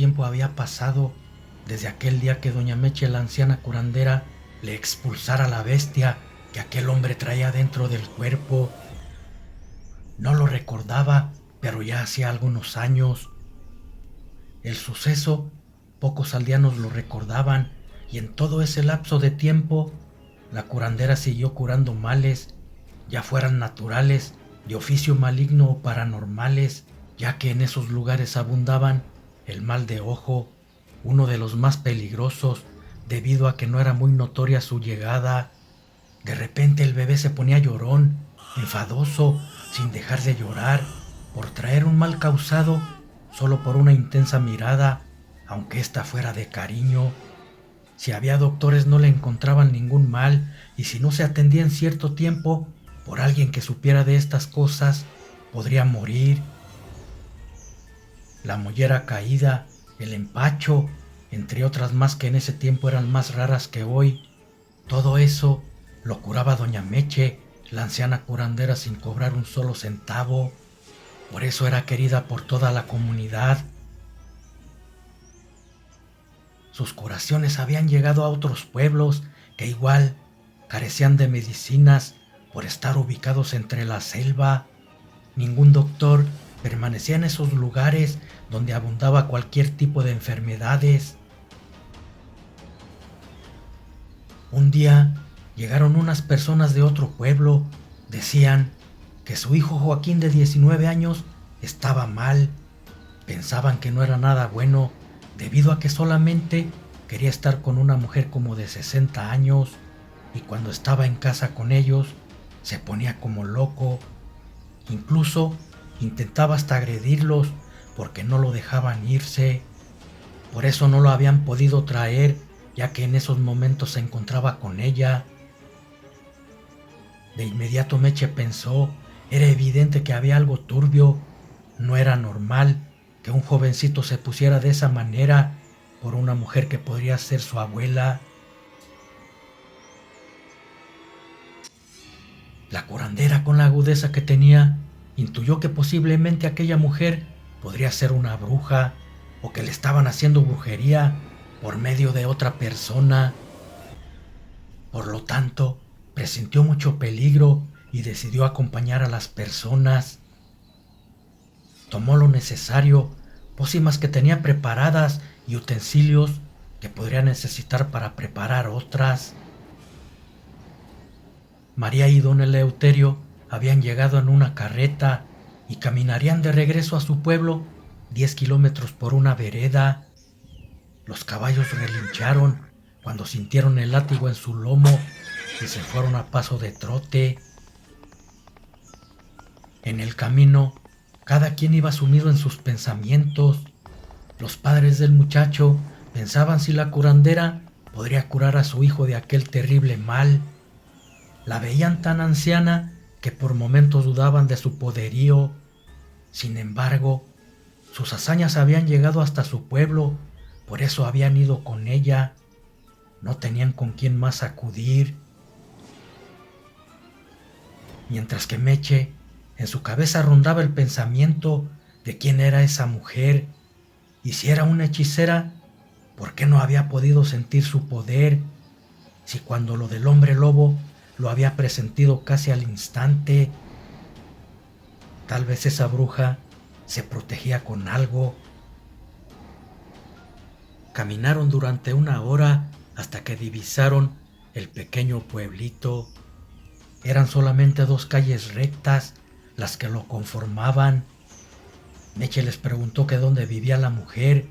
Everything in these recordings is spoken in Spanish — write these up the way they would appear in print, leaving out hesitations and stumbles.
tiempo había pasado desde aquel día que doña Meche, la anciana curandera, le expulsara la bestia que aquel hombre traía dentro del cuerpo. No lo recordaba, pero ya hacía algunos años. El suceso, pocos aldeanos lo recordaban, y en todo ese lapso de tiempo, la curandera siguió curando males, ya fueran naturales, de oficio maligno o paranormales, ya que en esos lugares abundaban el mal de ojo, uno de los más peligrosos, debido a que no era muy notoria su llegada. De repente el bebé se ponía llorón, enfadoso, sin dejar de llorar, por traer un mal causado solo por una intensa mirada, aunque ésta fuera de cariño. Si había doctores no le encontraban ningún mal, y si no se atendía en cierto tiempo por alguien que supiera de estas cosas, podría morir. La mollera caída, el empacho, entre otras más que en ese tiempo eran más raras que hoy, todo eso lo curaba doña Meche, la anciana curandera, sin cobrar un solo centavo. Por eso era querida por toda la comunidad. Sus curaciones habían llegado a otros pueblos que igual carecían de medicinas por estar ubicados entre la selva. Ningún doctor permanecía en esos lugares donde abundaba cualquier tipo de enfermedades. Un día llegaron unas personas de otro pueblo. Decían que su hijo Joaquín, de 19 años, estaba mal. Pensaban que no era nada bueno, debido a que solamente quería estar con una mujer como de 60 años, y cuando estaba en casa con ellos se ponía como loco. Incluso intentaba hasta agredirlos porque no lo dejaban irse. Por eso no lo habían podido traer, ya que en esos momentos se encontraba con ella. De inmediato Meche pensó, era evidente que había algo turbio. No era normal que un jovencito se pusiera de esa manera por una mujer que podría ser su abuela. La curandera, con la agudeza que tenía, intuyó que posiblemente aquella mujer podría ser una bruja, o que le estaban haciendo brujería por medio de otra persona. Por lo tanto, presintió mucho peligro y decidió acompañar a las personas. Tomó lo necesario, pócimas que tenía preparadas y utensilios que podría necesitar para preparar otras. María y don Eleuterio habían llegado en una carreta y caminarían de regreso a su pueblo 10 kilómetros por una vereda. Los caballos relincharon cuando sintieron el látigo en su lomo y se fueron a paso de trote. En el camino, cada quien iba sumido en sus pensamientos. Los padres del muchacho pensaban si la curandera podría curar a su hijo de aquel terrible mal. La veían tan anciana que por momentos dudaban de su poderío. Sin embargo, sus hazañas habían llegado hasta su pueblo, por eso habían ido con ella. No tenían con quién más acudir. Mientras que Meche, en su cabeza rondaba el pensamiento de quién era esa mujer, y si era una hechicera, ¿por qué no había podido sentir su poder? Si cuando lo del hombre lobo lo había presentido casi al instante. Tal vez esa bruja se protegía con algo. Caminaron durante una hora hasta que divisaron el pequeño pueblito. Eran solamente 2 calles rectas las que lo conformaban. Meche les preguntó que dónde vivía la mujer.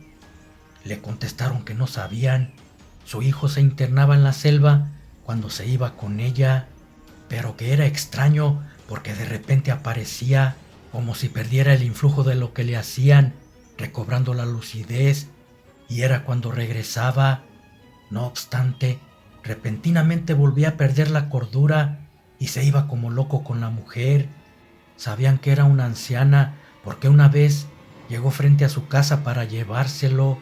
Le contestaron que no sabían. Su hijo se internaba en la selva cuando se iba con ella, pero que era extraño porque de repente aparecía como si perdiera el influjo de lo que le hacían, recobrando la lucidez, y era cuando regresaba. No obstante, repentinamente volvía a perder la cordura y se iba como loco con la mujer. Sabían que era una anciana porque una vez llegó frente a su casa para llevárselo.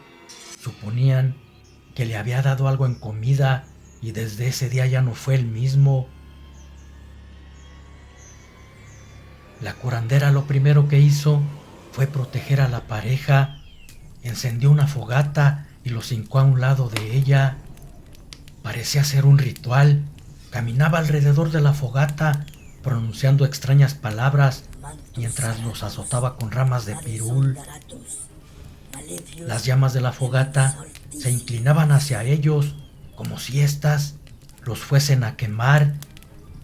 Suponían que le había dado algo en comida y desde ese día ya no fue el mismo. La curandera lo primero que hizo fue proteger a la pareja. encendió una fogata y los hincó a un lado de ella. Parecía ser un ritual. Caminaba alrededor de la fogata, pronunciando extrañas palabras mientras los azotaba con ramas de pirul. Las llamas de la fogata se inclinaban hacia ellos, como si éstas los fuesen a quemar,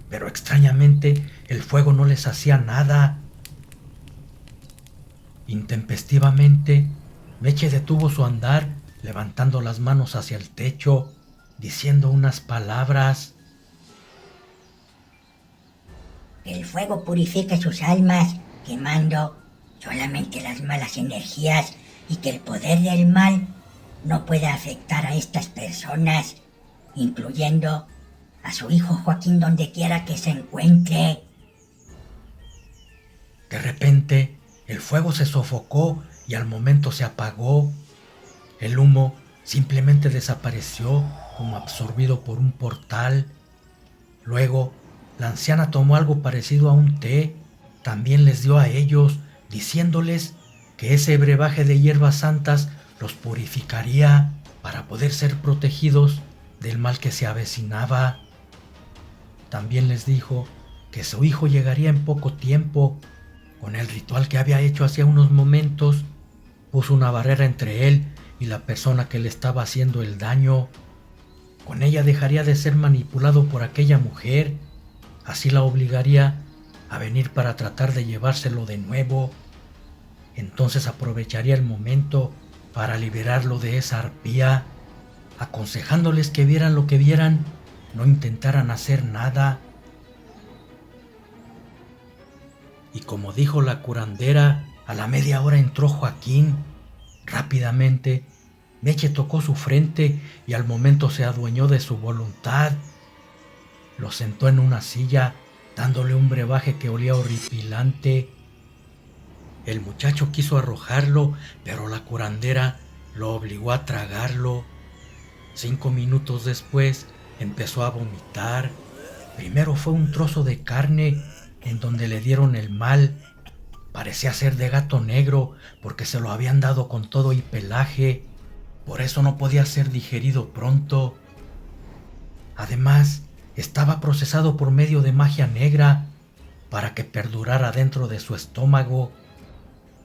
pero extrañamente el fuego no les hacía nada. Intempestivamente, Meche detuvo su andar, levantando las manos hacia el techo, diciendo unas palabras. Que el fuego purifique sus almas, quemando solamente las malas energías, y que el poder del mal no pueda afectar a estas personas, incluyendo a su hijo Joaquín donde quiera que se encuentre. De repente, el fuego se sofocó y al momento se apagó. El humo simplemente desapareció como absorbido por un portal. Luego, la anciana tomó algo parecido a un té, también les dio a ellos, diciéndoles que ese brebaje de hierbas santas los purificaría para poder ser protegidos del mal que se avecinaba. También les dijo que su hijo llegaría en poco tiempo. Con el ritual que había hecho hacía unos momentos, puso una barrera entre él y la persona que le estaba haciendo el daño. Con ella dejaría de ser manipulado por aquella mujer. Así la obligaría a venir para tratar de llevárselo de nuevo. Entonces aprovecharía el momento para liberarlo de esa arpía, aconsejándoles que vieran lo que vieran, no intentaran hacer nada. Y como dijo la curandera, a la media hora entró Joaquín. Rápidamente, Meche tocó su frente y al momento se adueñó de su voluntad. Lo sentó en una silla, dándole un brebaje que olía horripilante. El muchacho quiso arrojarlo, pero la curandera lo obligó a tragarlo. 5 minutos después, empezó a vomitar. Primero fue un trozo de carne en donde le dieron el mal. Parecía ser de gato negro porque se lo habían dado con todo y pelaje. Por eso no podía ser digerido pronto. Además, estaba procesado por medio de magia negra para que perdurara dentro de su estómago,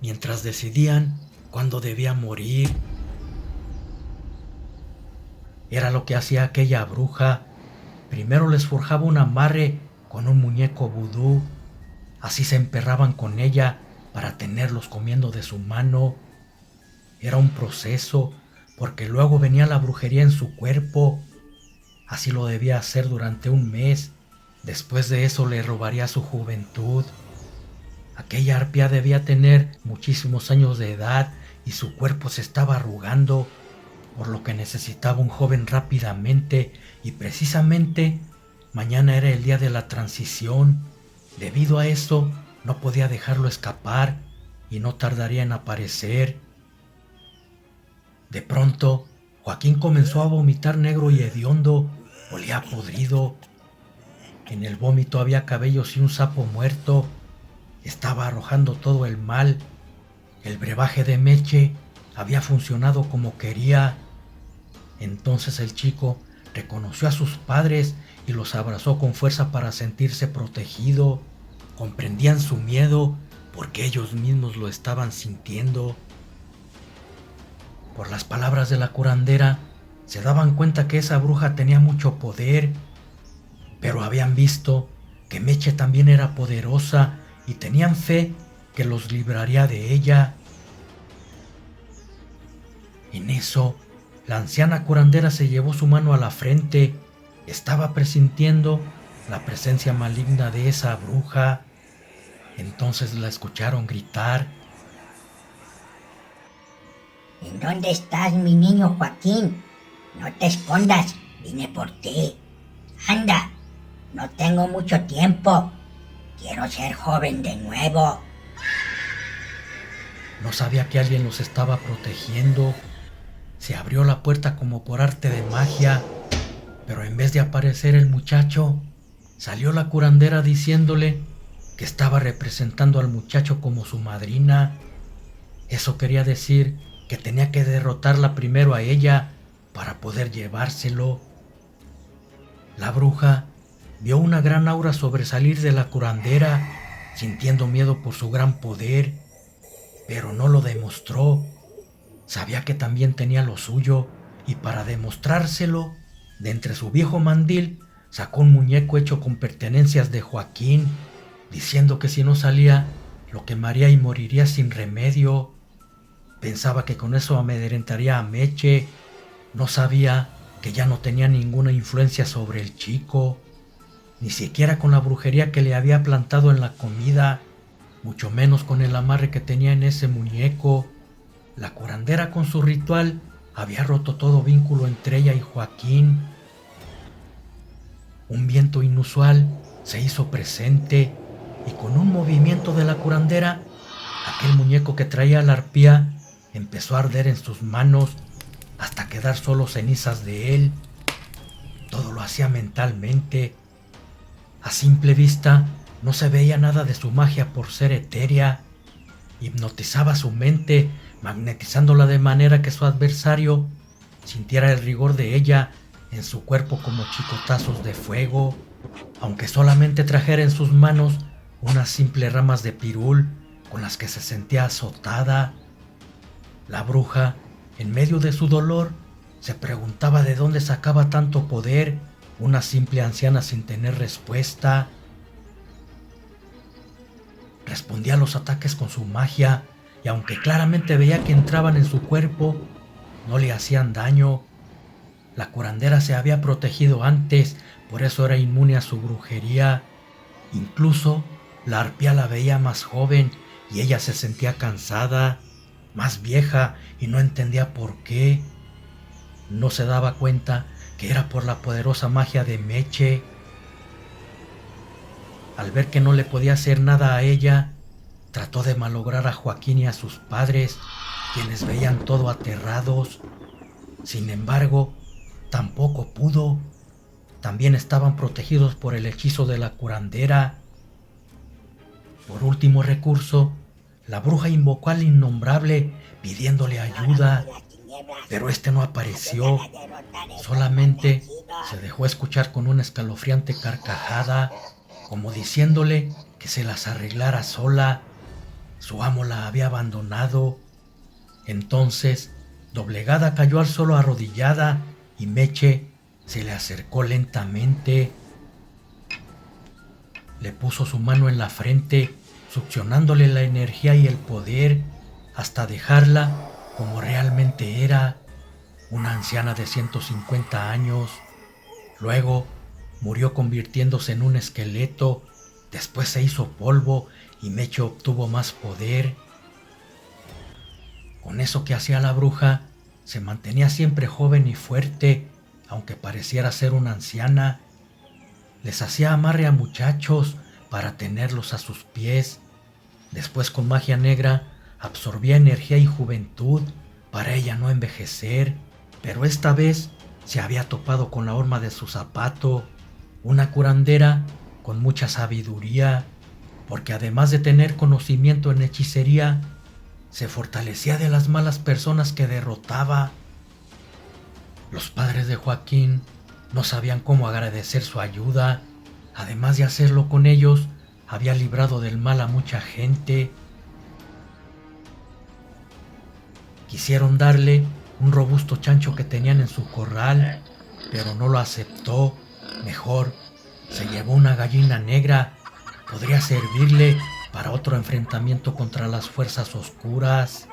mientras decidían cuándo debía morir. Era lo que hacía aquella bruja. Primero les forjaba un amarre con un muñeco vudú. Así se emperraban con ella para tenerlos comiendo de su mano. Era un proceso, porque luego venía la brujería en su cuerpo. Así lo debía hacer durante un mes. Después de eso le robaría su juventud. Aquella arpía debía tener muchísimos años de edad y su cuerpo se estaba arrugando, por lo que necesitaba un joven rápidamente, y precisamente mañana era el día de la transición. Debido a eso, no podía dejarlo escapar y no tardaría en aparecer. De pronto, Joaquín comenzó a vomitar negro y hediondo. Olía podrido. En el vómito había cabellos y un sapo muerto. Estaba arrojando todo el mal. El brebaje de Meche había funcionado como quería. Entonces el chico reconoció a sus padres y los abrazó con fuerza para sentirse protegido. Comprendían su miedo porque ellos mismos lo estaban sintiendo. Por las palabras de la curandera, se daban cuenta que esa bruja tenía mucho poder, pero habían visto que Meche también era poderosa y tenían fe que los libraría de ella. En eso, la anciana curandera se llevó su mano a la frente. Estaba presintiendo la presencia maligna de esa bruja. Entonces la escucharon gritar: ¿En dónde estás, mi niño Joaquín? No te escondas, vine por ti. Anda, no tengo mucho tiempo. Quiero ser joven de nuevo. No sabía que alguien los estaba protegiendo. Se abrió la puerta como por arte de magia, pero en vez de aparecer el muchacho, salió la curandera diciéndole que estaba representando al muchacho como su madrina. Eso quería decir que tenía que derrotarla primero a ella para poder llevárselo. La bruja vio una gran aura sobresalir de la curandera, sintiendo miedo por su gran poder, pero no lo demostró. Sabía que también tenía lo suyo, y para demostrárselo, de entre su viejo mandil sacó un muñeco hecho con pertenencias de Joaquín, diciendo que si no salía, lo quemaría y moriría sin remedio. Pensaba que con eso amedrentaría a Meche. No sabía que ya no tenía ninguna influencia sobre el chico, ni siquiera con la brujería que le había plantado en la comida, mucho menos con el amarre que tenía en ese muñeco. La curandera con su ritual había roto todo vínculo entre ella y Joaquín. Un viento inusual se hizo presente y con un movimiento de la curandera, aquel muñeco que traía la arpía empezó a arder en sus manos hasta quedar solo cenizas de él. Todo lo hacía mentalmente. A simple vista no se veía nada de su magia por ser etérea. Hipnotizaba su mente, magnetizándola de manera que su adversario sintiera el rigor de ella en su cuerpo como chicotazos de fuego, aunque solamente trajera en sus manos unas simples ramas de pirul con las que se sentía azotada. La bruja, en medio de su dolor, se preguntaba de dónde sacaba tanto poder una simple anciana sin tener respuesta. Respondía a los ataques con su magia, y aunque claramente veía que entraban en su cuerpo, no le hacían daño. La curandera se había protegido antes, por eso era inmune a su brujería. Incluso la arpía la veía más joven y ella se sentía cansada, más vieja, y no entendía por qué. No se daba cuenta que era por la poderosa magia de Meche. Al ver que no le podía hacer nada a ella, trató de malograr a Joaquín y a sus padres, quienes veían todo aterrados. Sin embargo, tampoco pudo. También estaban protegidos por el hechizo de la curandera. Por último recurso, la bruja invocó al innombrable pidiéndole ayuda, pero este no apareció. Solamente se dejó escuchar con una escalofriante carcajada, como diciéndole que se las arreglara sola. Su amo la había abandonado. Entonces, doblegada, cayó al suelo arrodillada y Meche se le acercó lentamente. Le puso su mano en la frente, succionándole la energía y el poder hasta dejarla como realmente era, una anciana de 150 años. Luego murió convirtiéndose en un esqueleto, después se hizo polvo y Meche obtuvo más poder. Con eso que hacía la bruja, se mantenía siempre joven y fuerte, aunque pareciera ser una anciana. Les hacía amarre a muchachos para tenerlos a sus pies. Después, con magia negra, absorbía energía y juventud para ella no envejecer. Pero esta vez se había topado con la horma de su zapato, una curandera con mucha sabiduría, porque además de tener conocimiento en hechicería, se fortalecía de las malas personas que derrotaba. Los padres de Joaquín no sabían cómo agradecer su ayuda. Además de hacerlo con ellos, había librado del mal a mucha gente. Quisieron darle un robusto chancho que tenían en su corral, pero no lo aceptó. Mejor se llevó una gallina negra. Podría servirle para otro enfrentamiento contra las fuerzas oscuras.